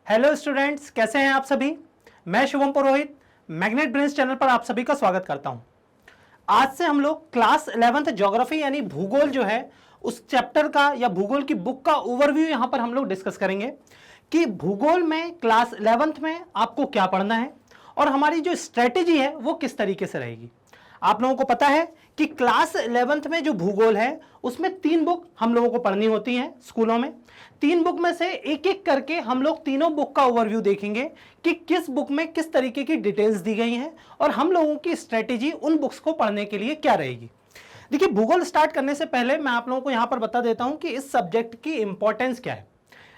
Hello students, कैसे हैं आप सभी। मैं शुभम पुरोहित मैग्नेट ब्रेन्स चैनल पर आप सभी का स्वागत करता हूं। आज से हम लोग क्लास 11th ज्योग्राफी यानी भूगोल जो है उस चैप्टर का या भूगोल की बुक का ओवरव्यू यहां पर हम लोग डिस्कस करेंगे कि भूगोल में क्लास 11th में आपको क्या पढ़ना है और हमारी जो स्ट्रेटेजी है वो किस तरीके से रहेगी। आप लोगों को पता है कि क्लास 11th में जो भूगोल है उसमें 3 बुक हम लोगों को पढ़नी होती हैं स्कूलों में। 3 बुक में से एक एक करके हम लोग तीनों बुक का ओवरव्यू देखेंगे कि किस बुक में किस तरीके की डिटेल्स दी गई हैं और हम लोगों की स्ट्रेटेजी उन बुक्स को पढ़ने के लिए क्या रहेगी। देखिए, भूगोल स्टार्ट करने से पहले मैं आप लोगों को यहां पर बता देता हूं कि इस सब्जेक्ट की इंपॉर्टेंस क्या है।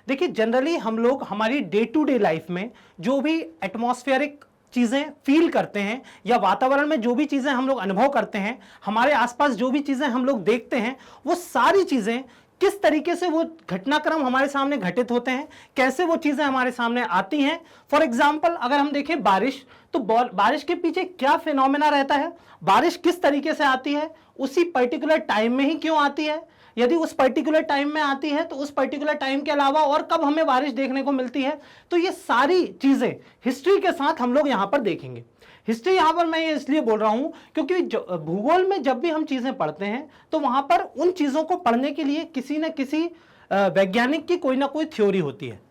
देखिए, जनरली हम लोग हमारी डे टू डे लाइफ में जो भी एटमॉस्फेरिक चीजें फील करते हैं या वातावरण में जो भी चीजें हम लोग अनुभव करते हैं, हमारे आसपास जो भी चीजें हम लोग देखते हैं, वो सारी चीजें किस तरीके से वो घटनाक्रम हमारे सामने घटित होते हैं, कैसे वो चीजें हमारे सामने आती हैं। फॉर एग्जाम्पल अगर हम देखें बारिश, तो बारिश के पीछे क्या फिनोमेना रहता है, बारिश किस तरीके से आती है, उसी पर्टिकुलर टाइम में ही क्यों आती है, यदि उस पर्टिकुलर टाइम में आती है तो उस पर्टिकुलर टाइम के अलावा और कब हमें बारिश देखने को मिलती है। तो ये सारी चीजें हिस्ट्री के साथ हम लोग यहां पर देखेंगे। हिस्ट्री यहां पर मैं ये इसलिए बोल रहा हूं क्योंकि भूगोल में जब भी हम चीजें पढ़ते हैं तो वहां पर उन चीजों को पढ़ने के लिए किसी न किसी वैज्ञानिक की कोई ना कोई थ्योरी होती है।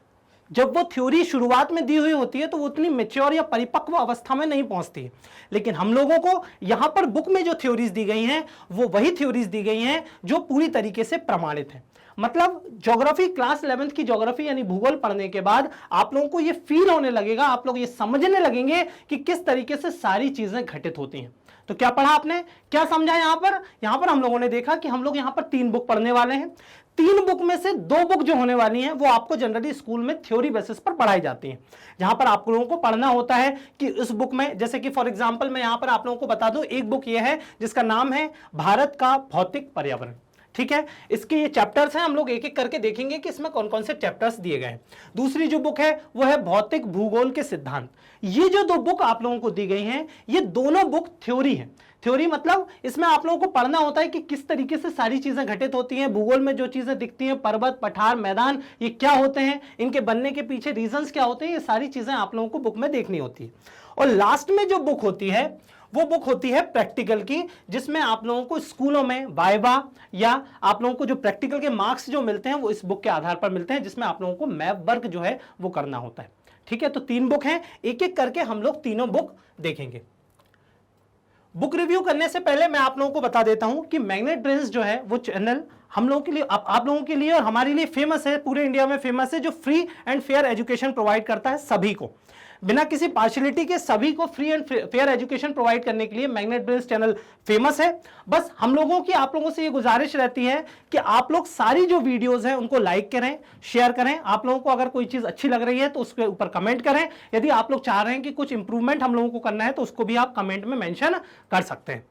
जब वो थ्योरी शुरुआत में दी हुई होती है तो वो उतनी मैच्योर या परिपक्व अवस्था में नहीं पहुंचती है, लेकिन हम लोगों को यहां पर बुक में जो थ्योरीज दी गई हैं वो वही थ्योरीज दी गई हैं जो पूरी तरीके से प्रमाणित है। मतलब ज्योग्राफी, क्लास 11th की ज्योग्राफी यानी भूगोल पढ़ने के बाद आप लोगों को ये फील होने लगेगा, आप लोग ये समझने लगेंगे कि किस तरीके से सारी चीजें घटित होती हैं। तो क्या पढ़ा आपने, क्या समझा यहां पर हम लोगों ने देखा कि हम लोग यहां पर 3 बुक पढ़ने वाले हैं। 3 बुक में से 2 बुक जो होने वाली हैं वो आपको जनरली स्कूल में थ्योरी बेसिस पर पढ़ाई जाती हैं, जहां पर आप लोगों को पढ़ना होता है कि उस बुक में, जैसे कि फॉर एग्जांपल मैं यहां पर आप लोगों को बता दूं, एक बुक ये है जिसका नाम है भारत का भौतिक पर्यावरण। ठीक है, इसके ये चैप्टर्स हैं, हम लोग एक एक करके देखेंगे कि इसमें कौन कौन से चैप्टर्स दिए गए हैं। दूसरी जो बुक है वो है भौतिक भूगोल के सिद्धांत। ये जो 2 बुक आप लोगों को दी गई हैं ये दोनों बुक थ्योरी है। थ्योरी मतलब इसमें आप लोगों को पढ़ना होता है कि किस तरीके से सारी चीजें घटित होती हैं, भूगोल में जो चीजें दिखती हैं, पर्वत, पठार, मैदान, ये क्या होते हैं, इनके बनने के पीछे रीजंस क्या होते हैं, ये सारी चीजें आप लोगों को बुक में देखनी होती है। और लास्ट में जो बुक होती है वो बुक होती है प्रैक्टिकल की, जिसमें आप लोगों को स्कूलों में वाइवा या आप लोगों को जो प्रैक्टिकल के मार्क्स जो मिलते हैं वो इस बुक के आधार पर मिलते हैं, जिसमें आप लोगों को मैप वर्क जो है वो करना होता है। ठीक है, तो 3 बुक हैं, एक एक करके हम लोग तीनों बुक देखेंगे। बुक रिव्यू करने से पहले मैं आप लोगों को बता देता हूं कि मैग्नेट ब्रेन्स जो है वो चैनल हम लोगों के लिए, आप लोगों के लिए और हमारे लिए फेमस है, पूरे इंडिया में फेमस है, जो free and fair education provide करता है सभी को, बिना किसी पार्शियलिटी के सभी को free and fair education provide करने के लिए मैग्नेट ब्रेन्स चैनल फेमस है। बस हम लोगों की, आप लोगों से ये गुजारिश रहती है कि आप लोग सारी जो वीडियोस हैं उनको लाइक करें, शेयर करें। आप लोगों को अगर कोई चीज अच्छी लग रही है तो उसके ऊपर कमेंट करें। यदि आप लोग चाह रहे हैं कि कुछ इंप्रूवमेंट हम लोगों को करना है तो उसको भी आप कमेंट में मेंशन कर सकते हैं।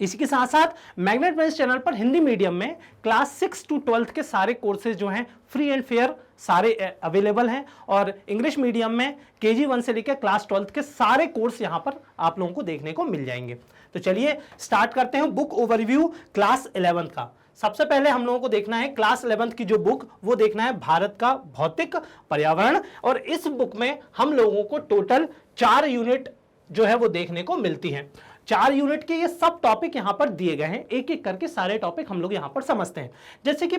इसी के साथ साथ मैग्नेट ब्रेन्स चैनल पर हिंदी मीडियम में क्लास 6 to 12th के सारे कोर्सेज जो हैं फ्री एंड फेयर सारे अवेलेबल हैं, और इंग्लिश मीडियम में KG 1 से लेकर क्लास 12th के सारे कोर्स यहां पर आप लोगों को देखने को मिल जाएंगे। तो चलिए स्टार्ट करते हैं बुक ओवरव्यू क्लास 11th का। सबसे पहले हम लोगों को देखना है क्लास 11th की जो बुक, वो देखना है भारत का भौतिक पर्यावरण, और इस बुक में हम लोगों को टोटल 4 यूनिट जो है वो देखने को मिलती हैं। 4 यूनिट के ये सब टॉपिक यहां पर दिए गए हैं, एक एक करके सारे टॉपिक हम लोग यहां पर समझते हैं। जैसे कि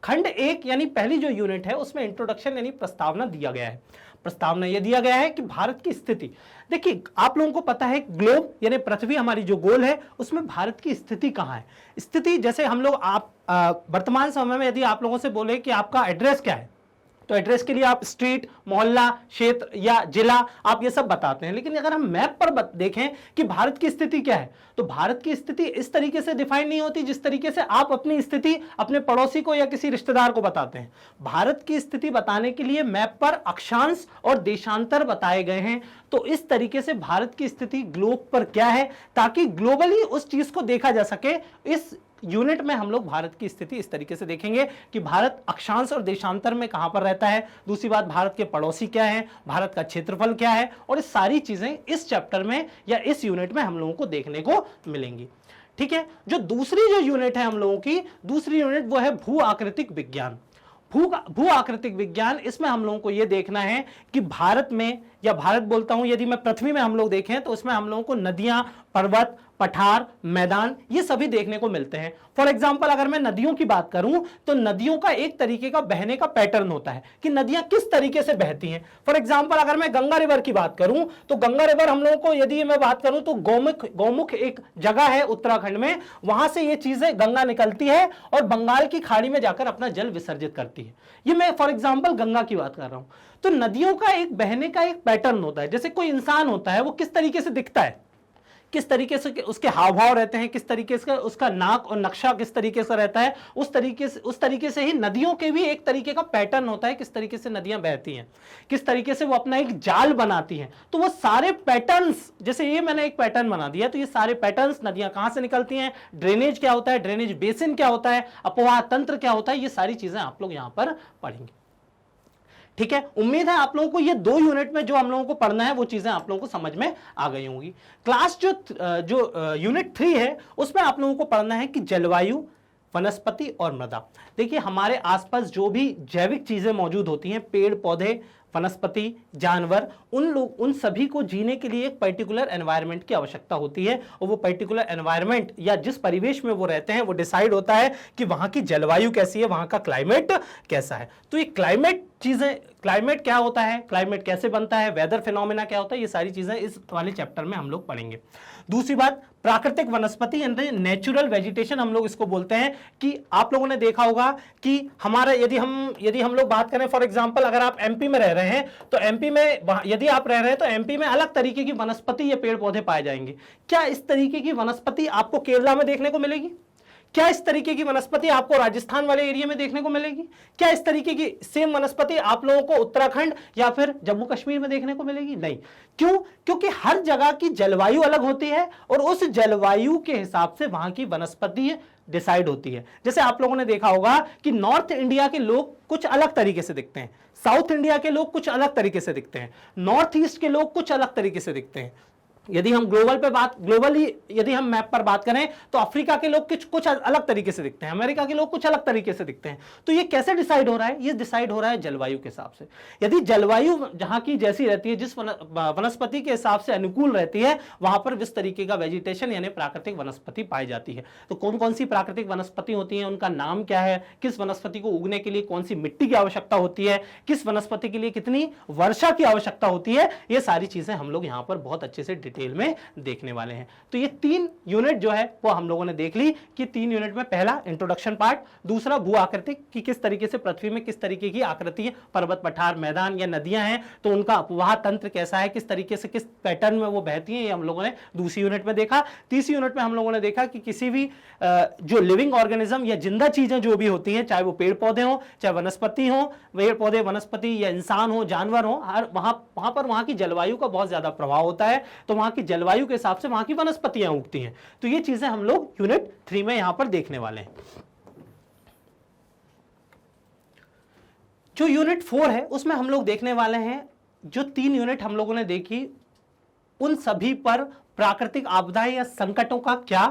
खंड 1 यानी पहली जो यूनिट है उसमें इंट्रोडक्शन यानी प्रस्तावना दिया गया है। प्रस्तावना यह दिया गया है कि भारत की स्थिति, देखिए आप लोगों को पता है ग्लोब यानी पृथ्वी हमारी जो गोल है उसमें भारत की स्थिति कहां है। स्थिति जैसे हम लोग, आप वर्तमान समय में यदि आप लोगों से बोले कि आपका एड्रेस क्या है, तो एड्रेस के लिए आप स्ट्रीट, मोहल्ला, क्षेत्र या जिला आप ये सब बताते हैं। लेकिन अगर हम मैप पर देखें कि भारत की स्थिति क्या है, तो भारत की स्थिति इस तरीके से डिफाइन नहीं होती जिस तरीके से आप अपनी स्थिति अपने पड़ोसी को या किसी रिश्तेदार को बताते हैं। भारत की स्थिति बताने के लिए मैप पर अक्षांश और देशांतर बताए गए हैं। तो इस तरीके से भारत की स्थिति ग्लोब पर क्या है, ताकि ग्लोबली उस चीज को देखा जा सके। इस यूनिट में हम लोग भारत की स्थिति इस तरीके से देखेंगे कि भारत अक्षांश और देशांतर में कहां पर रहता है, दूसरी बात भारत के पड़ोसी क्या है, भारत का क्षेत्रफल क्या है, और ये सारी चीजें इस चैप्टर में या इस यूनिट में हम लोगों को देखने को मिलेंगी। ठीक है, जो दूसरी जो यूनिट है हम लोगों की, दूसरी यूनिट वो है भू आकृतिक विज्ञान। भू आकृतिक विज्ञान, इसमें हम लोगों को यह देखना है कि भारत में, या भारत बोलता हूं, यदि मैं पृथ्वी में हम लोग देखें तो उसमें हम लोगों को नदियां, पर्वत, पठार, मैदान, ये सभी देखने को मिलते हैं। फॉर एग्जाम्पल अगर मैं नदियों की बात करूं तो नदियों का एक तरीके का बहने का पैटर्न होता है कि नदियां किस तरीके से बहती हैं। फॉर एग्जाम्पल अगर मैं गंगा रिवर की बात करूं तो गंगा रिवर हम लोगों को, यदि मैं बात करूं तो गौमुख एक जगह है उत्तराखंड में, वहां से ये चीजें गंगा निकलती है और बंगाल की खाड़ी में जाकर अपना जल विसर्जित करती है। ये मैं फॉर एग्जाम्पल गंगा की बात कर रहा हूं। तो नदियों का एक बहने का एक पैटर्न होता है। जैसे कोई इंसान होता है, वो किस तरीके से दिखता है, किस तरीके से उसके हाव भाव रहते हैं, किस तरीके से उसका नाक और नक्शा किस तरीके से रहता है, उस तरीके से ही नदियों के भी एक तरीके का पैटर्न होता है, किस तरीके से नदियां बहती हैं, किस तरीके से वो अपना एक जाल बनाती हैं। तो वो सारे पैटर्न्स, जैसे ये मैंने एक पैटर्न बना दिया, तो ये सारे पैटर्न्स, नदियां कहां से निकलती हैं, ड्रेनेज क्या होता है, ड्रेनेज बेसिन क्या होता है, अपवाह तंत्र क्या होता है, ये सारी चीजें आप लोग यहां पर पढ़ेंगे। ठीक है, उम्मीद है आप लोगों को ये 2 यूनिट में जो हम लोगों को पढ़ना है वो चीजें आप लोगों को समझ में आ गई होंगी। क्लास जो यूनिट 3 है उसमें आप लोगों को पढ़ना है कि जलवायु, वनस्पति और मृदा। देखिए हमारे आसपास जो भी जैविक चीजें मौजूद होती हैं, पेड़ पौधे, वनस्पति, जानवर, उन सभी को जीने के लिए एक पर्टिकुलर एनवायरनमेंट की आवश्यकता होती है, और वो पर्टिकुलर एनवायरनमेंट या जिस परिवेश में वो रहते हैं वो डिसाइड होता है कि वहां की जलवायु कैसी है, वहां का क्लाइमेट कैसा है। तो ये क्लाइमेट चीजें, क्लाइमेट क्या होता है, क्लाइमेट कैसे बनता है, वेदर फिनोमेना क्या होता है, ये सारी चीजें इस वाले चैप्टर में हम लोग पढ़ेंगे। दूसरी बात, प्राकृतिक वनस्पति यानी नेचुरल वेजिटेशन हम लोग इसको बोलते हैं, कि आप लोगों ने देखा होगा कि हमारा यदि हम लोग बात करें, फॉर एग्जांपल अगर आप एमपी में रह रहे हैं तो एमपी में यदि आप रह रहे हैं तो एमपी में अलग तरीके की वनस्पति या पेड़ पौधे पाए जाएंगे। क्या इस तरीके की वनस्पति आपको केरला में देखने को मिलेगी? क्या इस तरीके की वनस्पति आपको राजस्थान वाले एरिया में देखने को मिलेगी? क्या इस तरीके की सेम वनस्पति आप लोगों को उत्तराखंड या फिर जम्मू कश्मीर में देखने को मिलेगी? नहीं। क्यों? क्योंकि हर जगह की जलवायु अलग होती है और उस जलवायु के हिसाब से वहां की वनस्पति डिसाइड होती है। जैसे आप लोगों ने देखा होगा कि नॉर्थ इंडिया के लोग कुछ अलग तरीके से दिखते हैं, साउथ इंडिया के लोग कुछ अलग तरीके से दिखते हैं, नॉर्थ ईस्ट के लोग कुछ अलग तरीके से दिखते हैं। यदि हम ग्लोबली यदि हम मैप पर बात करें तो अफ्रीका के लोग कुछ अलग तरीके से दिखते हैं, अमेरिका के लोग कुछ अलग तरीके से दिखते हैं। तो ये कैसे डिसाइड हो रहा है? ये डिसाइड हो रहा है जलवायु के हिसाब से। यदि जलवायु जहां की जैसी रहती है, जिस वनस्पति के हिसाब से अनुकूल रहती है, वहां पर इस तरीके का वेजिटेशन यानी प्राकृतिक वनस्पति पाई जाती है। तो कौन कौन सी प्राकृतिक वनस्पति होती है, उनका नाम क्या है, किस वनस्पति को उगने के लिए कौन सी मिट्टी की आवश्यकता होती है, किस वनस्पति के लिए कितनी वर्षा की आवश्यकता होती है, ये सारी चीजें हम लोग यहां पर बहुत अच्छे से डिटेल में देखने वाले हैं। तो ये 3 यूनिट जो है वो हम लोगों ने देख ली कि 3 यूनिट में पहला इंट्रोडक्शन पार्ट, दूसरा भू आकृति कि किस तरीके से पृथ्वी में किस तरीके की आकृति है, पर्वत, पठार, मैदान या नदियां हैं तो उनका अपवाह तंत्र कैसा है, किस तरीके से किस पैटर्न में वो बहती हैं, ये हम लोगों ने दूसरी यूनिट में देखा। तीसरी यूनिट में हम लोगों ने देखा कि किसी भी जो लिविंग ऑर्गेनिज्म या जिंदा चीजें जो भी होती हैं, चाहे वो पेड़ पौधे हो, चाहे वनस्पति हो, पेड़ पौधे वनस्पति या इंसान हो, जानवर हो, हर वहां पर वहां की जलवायु का बहुत ज्यादा प्रभाव होता है। तो वहां की जलवायु के हिसाब से वहां की वनस्पतियां उगती हैं। तो ये चीजें हम लोग यूनिट 3 में यहां पर देखने वाले हैं। जो यूनिट 4 है उसमें हम लोग देखने वाले हैं, जो 3 यूनिट हम लोगों ने देखी उन सभी पर प्राकृतिक आपदाएं या संकटों का क्या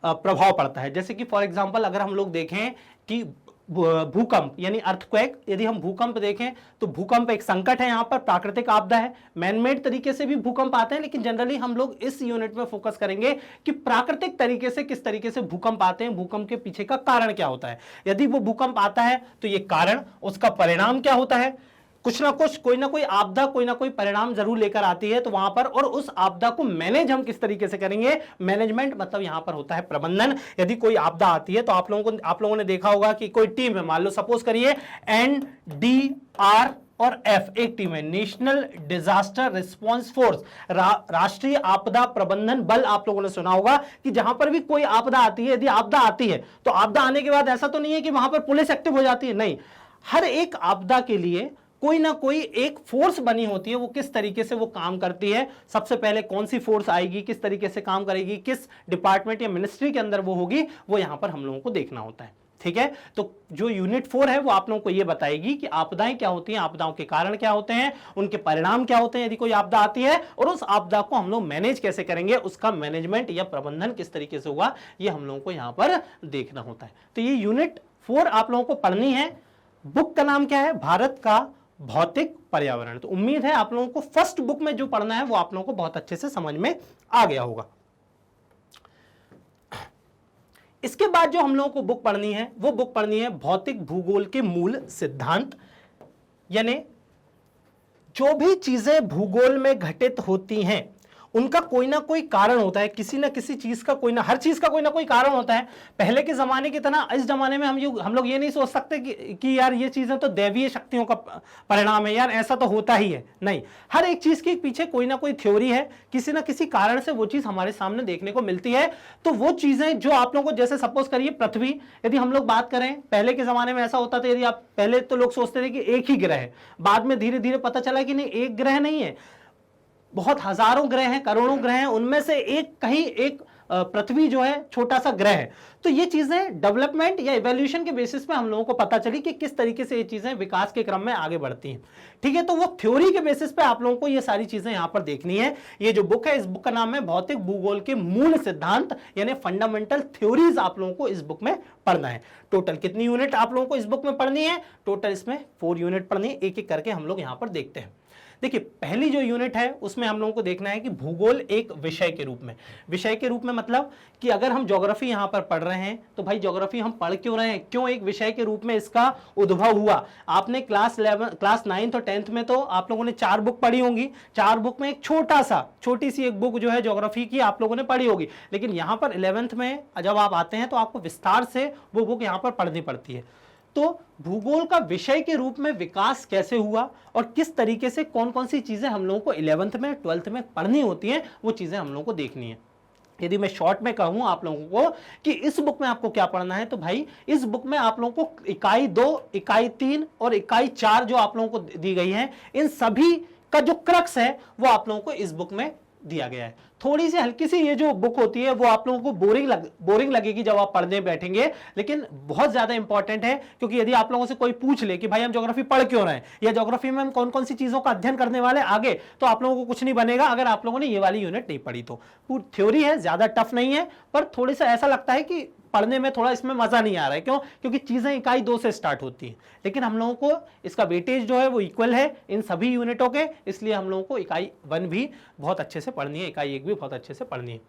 प्रभाव पड़ता है। जैसे कि फॉर एग्जांपल अगर हम लोग देखें कि भूकंप यानी अर्थक्वेक, यदि हम भूकंप देखें तो भूकंप एक संकट है, यहां पर प्राकृतिक आपदा है। मैनमेड तरीके से भी भूकंप आते हैं, लेकिन जनरली हम लोग इस यूनिट में फोकस करेंगे कि प्राकृतिक तरीके से किस तरीके से भूकंप आते हैं, भूकंप के पीछे का कारण क्या होता है। यदि वो भूकंप आता है तो ये कारण, उसका परिणाम क्या होता है, कुछ ना कुछ, कोई ना कोई आपदा कोई ना कोई परिणाम जरूर लेकर आती है। तो वहां पर, और उस आपदा को मैनेज हम किस तरीके से करेंगे, मैनेजमेंट मतलब यहां पर होता है प्रबंधन। यदि कोई आपदा आती है तो आप लोगों ने देखा होगा कि कोई टीम है, मान लो सपोज करिए NDR और F एक टीम है, नेशनल डिजास्टर रिस्पांस फोर्स, राष्ट्रीय आपदा प्रबंधन बल। आप लोगों ने सुना होगा कि जहां पर भी कोई आपदा आती है, यदि आपदा आती है तो आपदा आने के बाद ऐसा तो नहीं है कि वहां पर पुलिस एक्टिव हो जाती है, नहीं। हर एक आपदा के लिए कोई ना कोई एक फोर्स बनी होती है, वो किस तरीके से वो काम करती है, सबसे पहले कौन सी फोर्स आएगी, किस तरीके से काम करेगी, किस डिपार्टमेंट या मिनिस्ट्री के अंदर वो होगी, वो यहां पर हम लोगों को देखना होता है। ठीक है, तो जो यूनिट 4 है वो आप लोगों को ये बताएगी कि आपदाएं क्या होती हैं, आपदाओं के कारण क्या होते हैं, उनके परिणाम क्या होते हैं यदि कोई आपदा आती है, और उस आपदा को हम लोग मैनेज कैसे करेंगे, उसका मैनेजमेंट या प्रबंधन किस तरीके से होगा, ये हम लोगों को यहां पर देखना होता है। तो ये यूनिट 4 आप लोगों को पढ़नी है। बुक का नाम क्या है? भारत का भौतिक पर्यावरण। तो उम्मीद है आप लोगों को फर्स्ट बुक में जो पढ़ना है वो आप लोगों को बहुत अच्छे से समझ में आ गया होगा। इसके बाद जो हम लोगों को बुक पढ़नी है वो बुक पढ़नी है भौतिक भूगोल के मूल सिद्धांत, यानी जो भी चीजें भूगोल में घटित होती हैं उनका कोई ना कोई कारण होता है, किसी ना किसी चीज का कोई ना, हर चीज का कोई ना कोई कारण होता है। पहले के जमाने की तरह इस जमाने में हम लोग ये नहीं सोच सकते कि यार ये चीजें तो दैवीय शक्तियों का परिणाम है, यार ऐसा तो होता ही है। नहीं, हर एक चीज के पीछे कोई ना कोई थ्योरी है, किसी ना किसी कारण से वो चीज हमारे सामने देखने को मिलती है। तो वो चीजें जो आप लोगों को, जैसे सपोज करिए पृथ्वी, यदि हम लोग बात करें, पहले के जमाने में ऐसा होता था, यदि आप पहले तो लोग सोचते थे कि एक ही ग्रह है, बाद में धीरे धीरे पता चला कि नहीं, एक ग्रह नहीं है, बहुत हजारों ग्रह हैं, करोड़ों ग्रह हैं, उनमें से एक पृथ्वी जो है छोटा सा ग्रह है। तो ये चीजें डेवलपमेंट या इवोल्यूशन के बेसिस पे हम लोगों को पता चली कि किस तरीके से ये चीजें विकास के क्रम में आगे बढ़ती हैं। ठीक है, तो वो थ्योरी के बेसिस पे आप लोगों को ये सारी चीजें यहां पर देखनी है। ये जो बुक है, इस बुक का नाम है भौतिक भूगोल के मूल सिद्धांत, यानी फंडामेंटल थ्योरीज आप लोगों को इस बुक में पढ़ना है। टोटल कितनी यूनिट आप लोगों को इस बुक में पढ़नी है? टोटल इसमें 4 यूनिट पढ़नी है। एक एक करके हम लोग यहां पर देखते हैं। देखिए, पहली जो यूनिट है उसमें हम लोगों को देखना है कि भूगोल एक विषय के रूप में, विषय के रूप में मतलब कि अगर हम ज्योग्राफी यहां पर पढ़ रहे हैं तो भाई ज्योग्राफी हम पढ़ क्यों रहे हैं, क्यों एक विषय के रूप में इसका उद्भव हुआ। आपने क्लास 9th और 10th में तो आप लोगों ने 4 बुक पढ़ी होंगी, 4 बुक में एक छोटी सी एक बुक जो है ज्योग्राफी की आप लोगों ने पढ़ी होगी, लेकिन यहां पर 11th में जब आप आते हैं तो आपको विस्तार से वो बुक यहां पर पढ़नी पड़ती है। तो भूगोल का विषय के रूप में विकास कैसे हुआ और किस तरीके से कौन कौन सी चीजें हम लोगों को 11th में 12th में पढ़नी होती हैं, वो चीजें हम लोगों को देखनी है। यदि मैं शॉर्ट में कहूं आप लोगों को कि इस बुक में आपको क्या पढ़ना है, तो भाई इस बुक में आप लोगों को इकाई 2, इकाई 3 और इकाई 4 जो आप लोगों को दी गई है, इन सभी का जो क्रक्स है वो आप लोगों को इस बुक में दिया गया है। थोड़ी सी हल्की सी ये जो बुक होती है वो आप लोगों को बोरिंग लगेगी जब आप पढ़ने बैठेंगे, लेकिन बहुत ज्यादा इंपॉर्टेंट है। क्योंकि यदि आप लोगों से कोई पूछ ले कि भाई हम ज्योग्राफी पढ़ क्यों रहे हैं या ज्योग्राफी में हम कौन कौन सी चीजों का अध्ययन करने वाले आगे, तो आप लोगों को कुछ नहीं बनेगा अगर आप लोगों ने ये वाली यूनिट नहीं पढ़ी। तो थ्योरी है, ज्यादा टफ नहीं है, पर थोड़ी सा ऐसा लगता है कि पढ़ने में थोड़ा इसमें मजा नहीं आ रहा है। क्यों? क्योंकि चीजें इकाई 2 से स्टार्ट होती हैं, लेकिन हम लोगों को इसका वेटेज जो है वो इक्वल है इन सभी यूनिटों के, इसलिए हम लोगों को इकाई 1 भी बहुत अच्छे से पढ़नी है, इकाई 1 भी बहुत अच्छे से पढ़नी है।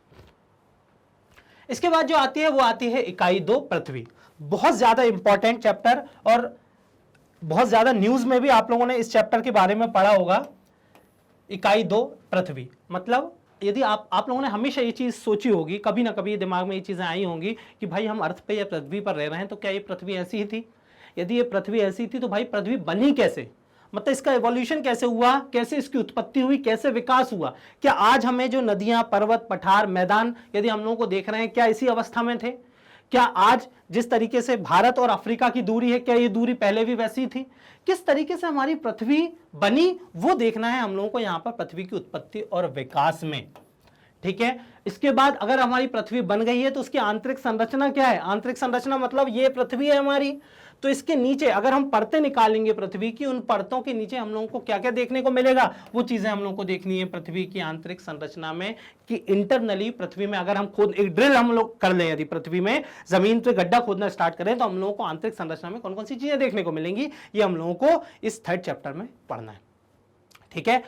इसके बाद जो आती है वो आती है इकाई 2 पृथ्वी। बहुत ज्यादा इंपॉर्टेंट चैप्टर और बहुत ज्यादा न्यूज में भी आप लोगों ने इस चैप्टर के बारे में पढ़ा होगा। इकाई 2 पृथ्वी मतलब, यदि आप लोगों ने हमेशा ये चीज सोची होगी, कभी ना कभी दिमाग में ये चीजें आई होंगी कि भाई हम अर्थ पे या पृथ्वी पर रह रहे हैं, तो क्या ये पृथ्वी ऐसी ही थी? यदि ये पृथ्वी ऐसी थी तो भाई पृथ्वी बनी कैसे, मतलब इसका एवोल्यूशन कैसे हुआ, कैसे इसकी उत्पत्ति हुई, कैसे विकास हुआ? क्या आज हमें जो नदियां, पर्वत, पठार, मैदान यदि हम लोगों को देख रहे हैं, क्या इसी अवस्था में थे? क्या आज जिस तरीके से भारत और अफ्रीका की दूरी है, क्या ये दूरी पहले भी वैसी थी? किस तरीके से हमारी पृथ्वी बनी वो देखना है हम लोगों को यहां पर पृथ्वी की उत्पत्ति और विकास में। ठीक है, इसके बाद अगर हमारी पृथ्वी बन गई है तो उसकी आंतरिक संरचना क्या है? आंतरिक संरचना मतलब ये पृथ्वी है हमारी, तो इसके नीचे अगर हम परतें निकालेंगे पृथ्वी की, उन परतों के नीचे हम लोगों को क्या क्या देखने को मिलेगा, वो चीजें हम लोगों को देखनी है पृथ्वी की आंतरिक संरचना में। कि इंटरनली पृथ्वी में अगर हम खुद एक ड्रिल हम लोग कर लें, यदि पृथ्वी में जमीन पे गड्ढा खोदना स्टार्ट करें, तो हम लोगों को आंतरिक संरचना में कौन कौन सी चीजें देखने को मिलेंगी, ये हम लोगों को इस 3rd चैप्टर में पढ़ना है। ठीक है,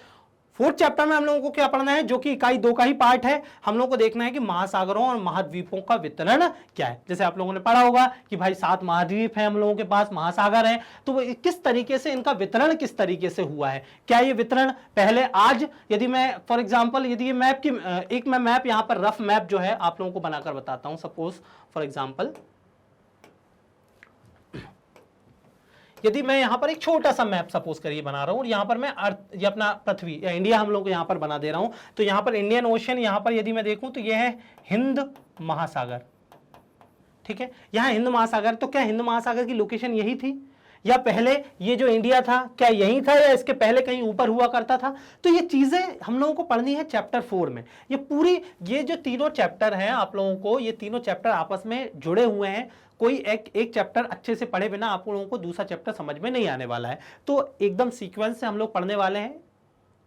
4th चैप्टर में हम लोगों को क्या पढ़ना है, जो कि इकाई 2 का ही पार्ट है। हम लोगों को देखना है कि महासागरों और महाद्वीपों का वितरण क्या है। जैसे आप लोगों ने पढ़ा होगा कि भाई 7 महाद्वीप हैं हम लोगों के पास, महासागर हैं, तो वो किस तरीके से इनका वितरण किस तरीके से हुआ है, क्या ये वितरण पहले आज, यदि मैं फॉर एग्जाम्पल यदि ये मैप की एक मैं मैप यहां पर रफ मैप जो है आप लोगों को बनाकर बताता हूं। सपोज फॉर एग्जाम्पल यदि मैं यहां पर एक छोटा सा मैप सपोज करिए बना रहा हूं और यहां पर मैं अर्थ ये अपना पृथ्वी या इंडिया हम लोग यहां पर बना दे रहा हूं, तो यहां पर इंडियन ओशन, यहां पर यदि मैं देखूं तो ये है हिंद महासागर। ठीक है, यहां हिंद महासागर, तो क्या हिंद महासागर की लोकेशन यही थी या पहले ये जो इंडिया था क्या यही था या इसके पहले कहीं ऊपर हुआ करता था? तो ये चीजें हम लोगों को पढ़नी है चैप्टर 4 में। ये पूरी ये जो तीनों चैप्टर हैं आप लोगों को, ये तीनों चैप्टर आपस में जुड़े हुए हैं। कोई एक चैप्टर अच्छे से पढ़े बिना आप लोगों को दूसरा चैप्टर समझ में नहीं आने वाला है। तो एकदम सीक्वेंस से हम लोग पढ़ने वाले हैं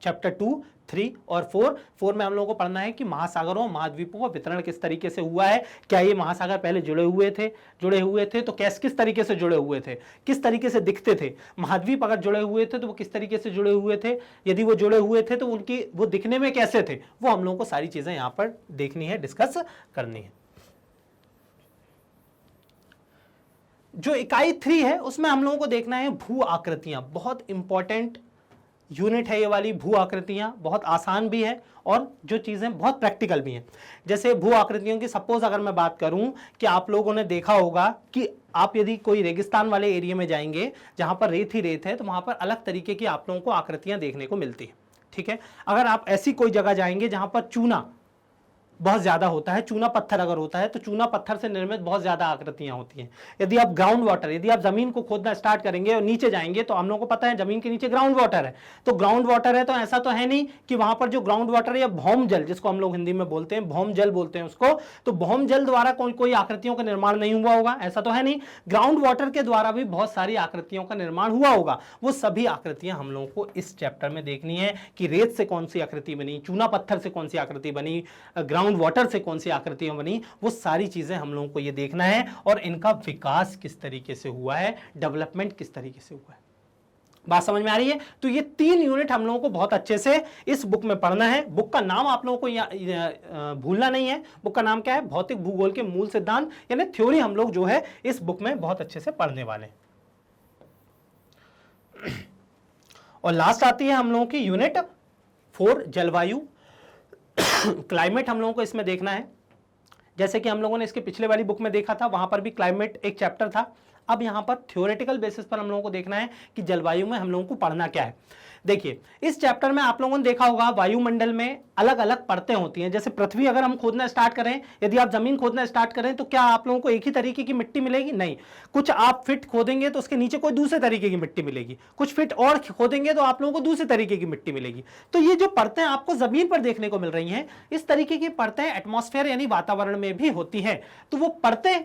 चैप्टर 2, 3 और 4 में हम लोगों को पढ़ना है कि महासागरों महाद्वीपों का वितरण किस तरीके से हुआ है, क्या ये महासागर पहले जुड़े हुए थे तो किस तरीके से जुड़े हुए थे, किस तरीके से दिखते थे, महाद्वीप अगर जुड़े हुए थे तो वो किस तरीके से जुड़े हुए थे, यदि वो जुड़े हुए थे तो उनकी वो दिखने में कैसे थे, वो हम लोगों को सारी चीजें यहां पर देखनी है, डिस्कस करनी है। जो इकाई 3 है उसमें हम लोगों को देखना है भू आकृतियां, बहुत इंपॉर्टेंट यूनिट है ये वाली। भू आकृतियां बहुत आसान भी है और जो चीजें बहुत प्रैक्टिकल भी हैं। जैसे भू आकृतियों की सपोज अगर मैं बात करूं कि आप लोगों ने देखा होगा कि आप यदि कोई रेगिस्तान वाले एरिया में जाएंगे जहां पर रेत ही रेत है तो वहां पर अलग तरीके की आप लोगों को आकृतियां देखने को मिलती है, ठीक है। अगर आप ऐसी कोई जगह जाएंगे जहां पर चूना बहुत ज्यादा होता है, चूना पत्थर अगर होता है तो चूना पत्थर से निर्मित बहुत ज्यादा आकृतियां होती हैं। यदि आप ग्राउंड वाटर, यदि आप जमीन को खोदना स्टार्ट करेंगे और नीचे जाएंगे तो हम लोगों को पता है जमीन के नीचे ग्राउंड वाटर है, तो ग्राउंड वाटर है तो ऐसा तो है नहीं कि वहां पर जो ग्राउंड वाटर या भौम जल, जिसको हम लोग हिंदी में बोलते हैं भौम जल बोलते हैं उसको, तो भौम जल द्वारा कोई आकृतियों का निर्माण नहीं हुआ होगा, ऐसा तो है नहीं। ग्राउंड वाटर के द्वारा भी बहुत सारी आकृतियों का निर्माण हुआ होगा। वो सभी आकृतियां हम लोगों को इस चैप्टर में देखनी है कि रेत से कौन सी आकृति बनी, चूना पत्थर से कौन सी आकृति बनी, ग्राउंड वाटर से कौन सी आकृतियां बनी, वो सारी चीजें हम लोगों को ये देखना है और इनका विकास किस तरीके से हुआ है, डेवलपमेंट किस तरीके से हुआ है। बात समझ में आ रही है? तो ये 3 यूनिट हम लोगों को बहुत अच्छे से इस बुक में पढ़ना है। बुक का नाम आप लोगों को भूलना नहीं है। बुक का नाम क्या है? भौतिक भूगोल के मूल सिद्धांत, यानी थ्योरी हम लोग जो है इस बुक में बहुत अच्छे से पढ़ने वाले हैं। और लास्ट आती है हम लोगों की यूनिट 4 जलवायु क्लाइमेट हम लोगों को इसमें देखना है। जैसे कि हम लोगों ने इसके पिछले वाली बुक में देखा था, वहां पर भी क्लाइमेट एक चैप्टर था। अब यहां पर थ्योरेटिकल बेसिस पर हम लोगों को देखना है कि जलवायु में हम लोगों को पढ़ना क्या है। देखिए, इस चैप्टर में आप लोगों ने देखा होगा वायुमंडल में अलग अलग परतें होती हैं। जैसे पृथ्वी अगर हम खोदना स्टार्ट करें, यदि आप जमीन खोदना स्टार्ट करें तो क्या आप लोगों को एक ही तरीके की मिट्टी मिलेगी? नहीं, कुछ आप फिट खोदेंगे तो उसके नीचे कोई दूसरे तरीके की मिट्टी मिलेगी, कुछ फिट और खोदेंगे तो आप लोगों को दूसरे तरीके की मिट्टी मिलेगी। तो ये जो परतें आपको जमीन पर देखने को मिल रही हैं, इस तरीके की परतें एटमॉस्फेयर यानी वातावरण में भी होती है। तो वो परतें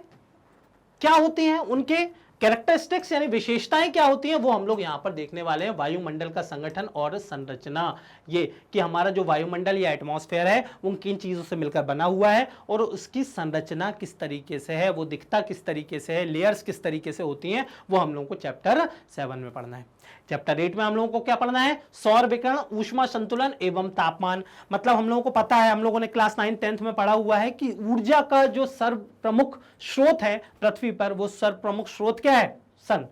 क्या होती हैं, उनके कैरेक्टरिस्टिक्स यानी विशेषताएं क्या होती हैं, वो हम लोग यहां पर देखने वाले हैं। वायुमंडल का संगठन और संरचना, ये कि हमारा जो वायुमंडल या एटमॉस्फेयर है वो किन चीजों से मिलकर बना हुआ है और उसकी संरचना किस तरीके से है, वो दिखता किस तरीके से है, लेयर्स किस तरीके से होती हैं, वो हम लोगों को चैप्टर 7 में पढ़ना है। चैप्टर 8 में हम लोगों को क्या पढ़ना है? सौर विकिरण, ऊष्मा संतुलन एवं तापमान। मतलब हम लोगों को पता है, हम लोगों ने क्लास 9, 10 में पढ़ा हुआ है कि ऊर्जा का जो सर्वप्रमुख स्रोत है पृथ्वी पर, वो सर्वप्रमुख स्रोत क्या है? सन,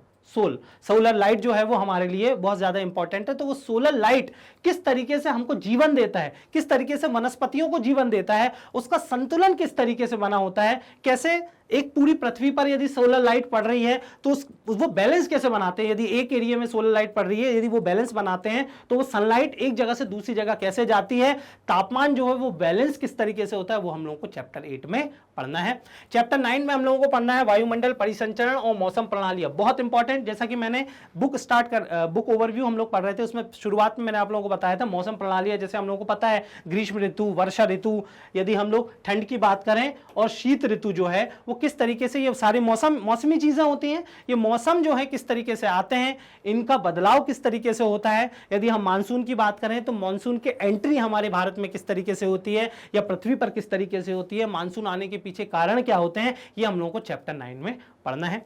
सोलर लाइट जो है वो हमारे लिए बहुत ज्यादा इंपॉर्टेंट है। तो वो सोलर लाइट किस तरीके से हमको जीवन देता है, किस तरीके से वनस्पतियों को जीवन देता है, उसका संतुलन किस तरीके से बना होता है, कैसे एक पूरी पृथ्वी पर यदि सोलर लाइट पड़ रही है तो वो बैलेंस कैसे बनाते हैं। यदि एक एरिया में सोलर लाइट पड़ रही है, यदि वो बैलेंस बनाते हैं तो वो सनलाइट एक जगह से दूसरी जगह कैसे जाती है, तापमान जो है वो बैलेंस किस तरीके से होता है, वो हम लोगों को चैप्टर 8 में पढ़ना है। चैप्टर 9 में हम लोगों को पढ़ना है वायुमंडल, परिसंचरण और मौसम प्रणालियां। बहुत इंपॉर्टेंट, जैसा कि मैंने बुक ओवरव्यू हम लोग पढ़ रहे थे, उसमें शुरुआत में मैंने आप लोगों को बताया था मौसम प्रणालियां। जैसे हम लोगों को पता है ग्रीष्म ऋतु, वर्षा ऋतु, यदि हम लोग ठंड की बात करें, और शीत ऋतु जो है वो किस तरीके से, ये सारी मौसमी चीजें होती हैं। ये मौसम जो है किस तरीके से आते हैं, इनका बदलाव किस तरीके से होता है। यदि हम मानसून की बात करें तो मानसून के एंट्री हमारे भारत में किस तरीके से होती है या पृथ्वी पर किस तरीके से होती है, मानसून आने के पीछे कारण क्या होते हैं, ये हम लोगों को चैप्टर 9 में पढ़ना है।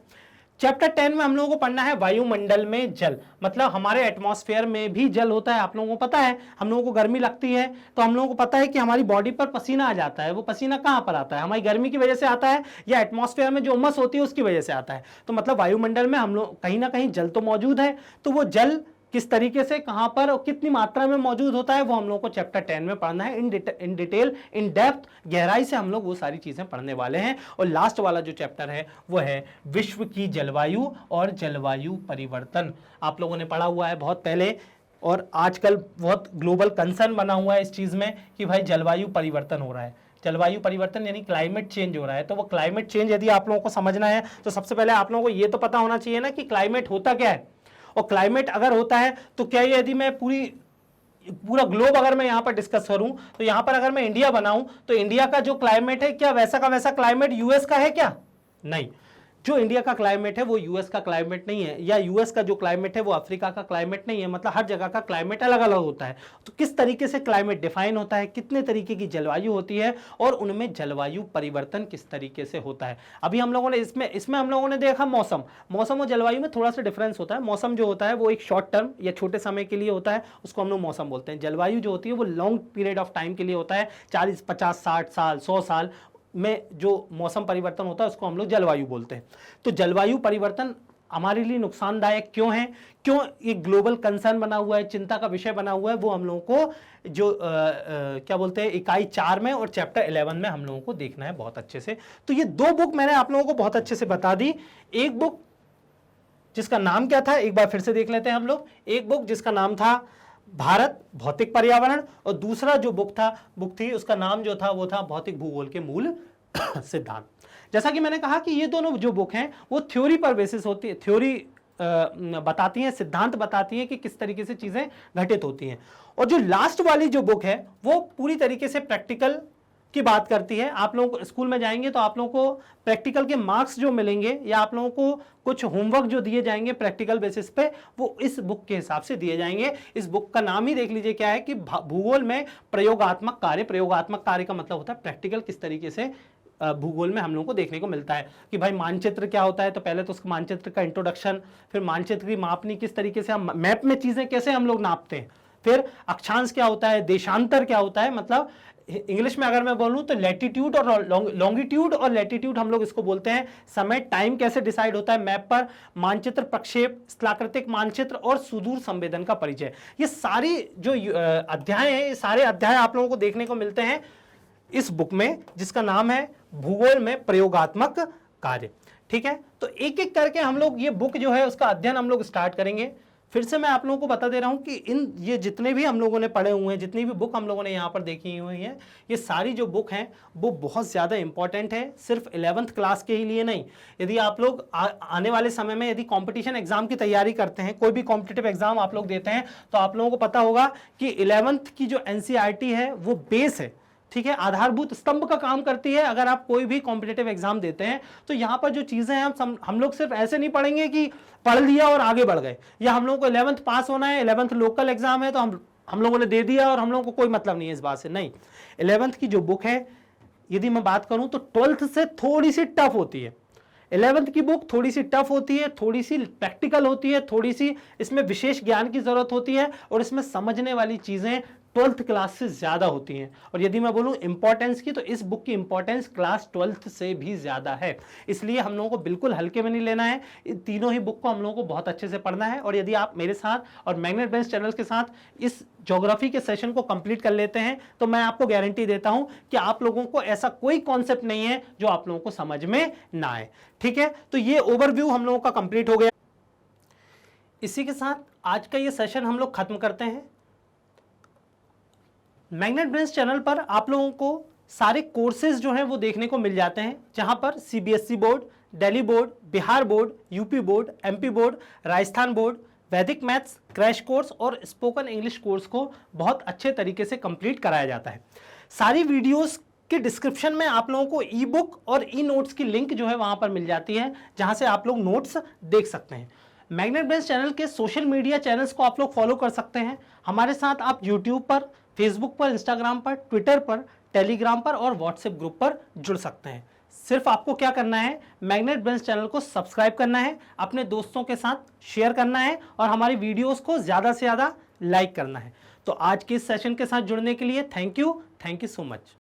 चैप्टर 10 में हम लोगों को पढ़ना है वायुमंडल में जल। मतलब हमारे एटमॉस्फेयर में भी जल होता है। आप लोगों को पता है, हम लोगों को गर्मी लगती है तो हम लोगों को पता है कि हमारी बॉडी पर पसीना आ जाता है। वो पसीना कहां पर आता है? हमारी गर्मी की वजह से आता है या एटमॉस्फेयर में जो उमस होती है उसकी वजह से आता है। तो मतलब वायुमंडल में हम लोग कहीं ना कहीं जल तो मौजूद है। तो वो जल किस तरीके से, कहां पर और कितनी मात्रा में मौजूद होता है, वो हम लोगों को चैप्टर 10 में पढ़ना है। इन डिटेल, इन डेप्थ, गहराई से हम लोग वो सारी चीजें पढ़ने वाले हैं। और लास्ट वाला जो चैप्टर है वो है विश्व की जलवायु और जलवायु परिवर्तन। आप लोगों ने पढ़ा हुआ है बहुत पहले, और आजकल बहुत ग्लोबल कंसर्न बना हुआ है इस चीज में कि भाई जलवायु परिवर्तन हो रहा है। जलवायु परिवर्तन यानी क्लाइमेट चेंज हो रहा है। तो वो क्लाइमेट चेंज यदि आप लोगों को समझना है तो सबसे पहले आप लोगों को ये तो पता होना चाहिए ना कि क्लाइमेट होता क्या है। और क्लाइमेट अगर होता है तो क्या, यदि मैं पूरा ग्लोब अगर मैं यहां पर डिस्कस करूं तो यहां पर अगर मैं इंडिया बनाऊं तो इंडिया का जो क्लाइमेट है क्या वैसा का वैसा क्लाइमेट यूएस का है क्या? नहीं। जो इंडिया का क्लाइमेट है वो यूएस का क्लाइमेट नहीं है, या यूएस का जो क्लाइमेट है वो अफ्रीका का क्लाइमेट नहीं है। मतलब हर जगह का क्लाइमेट अलग अलग होता है। तो किस तरीके से क्लाइमेट डिफाइन होता है, कितने तरीके की जलवायु होती है, और उनमें जलवायु परिवर्तन किस तरीके से होता है। अभी हम लोगों ने इसमें हम लोगों ने देखा मौसम और जलवायु में थोड़ा सा डिफरेंस होता है। मौसम जो होता है वो एक शॉर्ट टर्म या छोटे समय के लिए होता है, उसको हम लोग मौसम बोलते हैं। जलवायु जो होती है वो लॉन्ग पीरियड ऑफ टाइम के लिए होता है, 40, 50, 60 साल, 100 साल में जो मौसम परिवर्तन होता है उसको हम लोग जलवायु बोलते हैं। तो जलवायु परिवर्तन हमारे लिए नुकसानदायक क्यों है, क्यों ये ग्लोबल कंसर्न बना हुआ है, चिंता का विषय बना हुआ है, वो हम लोगों को जो क्या बोलते हैं इकाई 4 में और चैप्टर 11 में हम लोगों को देखना है बहुत अच्छे से। तो ये 2 बुक मैंने आप लोगों को बहुत अच्छे से बता दी। एक बुक जिसका नाम क्या था, एक बार फिर से देख लेते हैं हम लोग। एक बुक जिसका नाम था भारत भौतिक पर्यावरण, और दूसरा जो बुक थी उसका नाम जो था वो था भौतिक भूगोल के मूल सिद्धांत। जैसा कि मैंने कहा कि ये दोनों जो बुक हैं वो थ्योरी पर बेसिस होती है, थ्योरी बताती हैं, सिद्धांत बताती हैं कि किस तरीके से चीजें घटित होती हैं। और जो लास्ट वाली जो बुक है वो पूरी तरीके से प्रैक्टिकल की बात करती है। आप लोग स्कूल में जाएंगे तो आप लोगों को प्रैक्टिकल के मार्क्स जो मिलेंगे या आप लोगों को कुछ होमवर्क जो दिए जाएंगे प्रैक्टिकल बेसिस पे, वो इस बुक के हिसाब से दिए जाएंगे। इस बुक का नाम ही देख लीजिए क्या है कि भूगोल में प्रयोगात्मक कार्य। प्रयोगात्मक कार्य का मतलब होता है प्रैक्टिकल, किस तरीके से भूगोल में हम लोगों को देखने को मिलता है कि भाई मानचित्र क्या होता है। तो पहले तो उसका मानचित्र का इंट्रोडक्शन, फिर मानचित्र की मापनी, किस तरीके से हम मैप में चीजें कैसे हम लोग नापते हैं, फिर अक्षांश क्या होता है, देशांतर क्या होता है, मतलब इंग्लिश में अगर मैं बोलूं तो लैटिट्यूड और लॉन्गिट्यूड और लैटिट्यूड हम लोग इसको बोलते हैं। समय, टाइम कैसे डिसाइड होता है मैप पर, मानचित्र प्रक्षेप, स्थलाकृतिक मानचित्र और सुदूर संवेदन का परिचय। ये सारी जो अध्याय हैं, ये सारे अध्याय आप लोगों को देखने को मिलते हैं इस बुक में जिसका नाम है भूगोल में प्रयोगात्मक कार्य। ठीक है, तो एक एक करके हम लोग ये बुक जो है उसका अध्ययन हम लोग स्टार्ट करेंगे। फिर से मैं आप लोगों को बता दे रहा हूं कि ये जितने भी हम लोगों ने पढ़े हुए हैं, जितनी भी बुक हम लोगों ने यहाँ पर देखी हुई हैं, ये सारी जो बुक हैं वो बहुत ज़्यादा इंपॉर्टेंट है, सिर्फ 11th क्लास के ही लिए नहीं। यदि आप लोग आने वाले समय में यदि कंपटीशन एग्जाम की तैयारी करते हैं, कोई भी कॉम्पिटिटिव एग्जाम आप लोग देते हैं, तो आप लोगों को पता होगा कि 11th की जो NCERT है वो बेस है। ठीक है, आधारभूत स्तंभ का काम करती है। अगर आप कोई भी कॉम्पिटिटिव एग्जाम देते हैं तो यहाँ पर जो चीजें हैं हम लोग सिर्फ ऐसे नहीं पढ़ेंगे कि पढ़ लिया और आगे बढ़ गए, या हम लोगों को 11th पास होना है, 11th लोकल एग्जाम है तो हम लोगों ने दे दिया और हम लोगों को कोई मतलब नहीं है इस बात से। नहीं, 11th की जो बुक है यदि मैं बात करूं तो 12th से थोड़ी सी टफ होती है। 11th की बुक थोड़ी सी टफ होती है, थोड़ी सी प्रैक्टिकल होती है, थोड़ी सी इसमें विशेष ज्ञान की जरूरत होती है, और इसमें समझने वाली चीजें 12th क्लास से ज्यादा होती हैं। और यदि मैं बोलूं इंपॉर्टेंस की, तो इस बुक की इंपॉर्टेंस क्लास 12th से भी ज्यादा है। इसलिए हम लोगों को बिल्कुल हल्के में नहीं लेना है, इन तीनों ही बुक को हम लोगों को बहुत अच्छे से पढ़ना है। और यदि आप मेरे साथ और मैग्नेट बेंच चैनल के साथ इस ज्योग्राफी के सेशन को कंप्लीट कर लेते हैं तो मैं आपको गारंटी देता हूं कि आप लोगों को ऐसा कोई कॉन्सेप्ट नहीं है जो आप लोगों को समझ में ना आए। ठीक है, तो ये ओवरव्यू हम लोगों का कंप्लीट हो गया। इसी के साथ आज का ये सेशन हम लोग खत्म करते हैं। मैग्नेट ब्रेन्स चैनल पर आप लोगों को सारे कोर्सेज जो हैं वो देखने को मिल जाते हैं, जहां पर CBSE board, Delhi board, Bihar board, UP board, MP board, Rajasthan board, वैदिक मैथ्स, क्रैश कोर्स और स्पोकन इंग्लिश कोर्स को बहुत अच्छे तरीके से कंप्लीट कराया जाता है। सारी वीडियोस के डिस्क्रिप्शन में आप लोगों को ई बुक और ई नोट्स की लिंक जो है वहां पर मिल जाती है, जहां से आप लोग नोट्स देख सकते हैं। मैग्नेट ब्रेन्स चैनल के सोशल मीडिया चैनल्स को आप लोग फॉलो कर सकते हैं। हमारे साथ आप यूट्यूब पर, फेसबुक पर, इंस्टाग्राम पर, ट्विटर पर, टेलीग्राम पर और व्हाट्सएप ग्रुप पर जुड़ सकते हैं। सिर्फ आपको क्या करना है, मैग्नेट ब्रेन्स चैनल को सब्सक्राइब करना है, अपने दोस्तों के साथ शेयर करना है और हमारी वीडियोस को ज़्यादा से ज़्यादा लाइक करना है। तो आज के इस सेशन के साथ जुड़ने के लिए थैंक यू सो मच।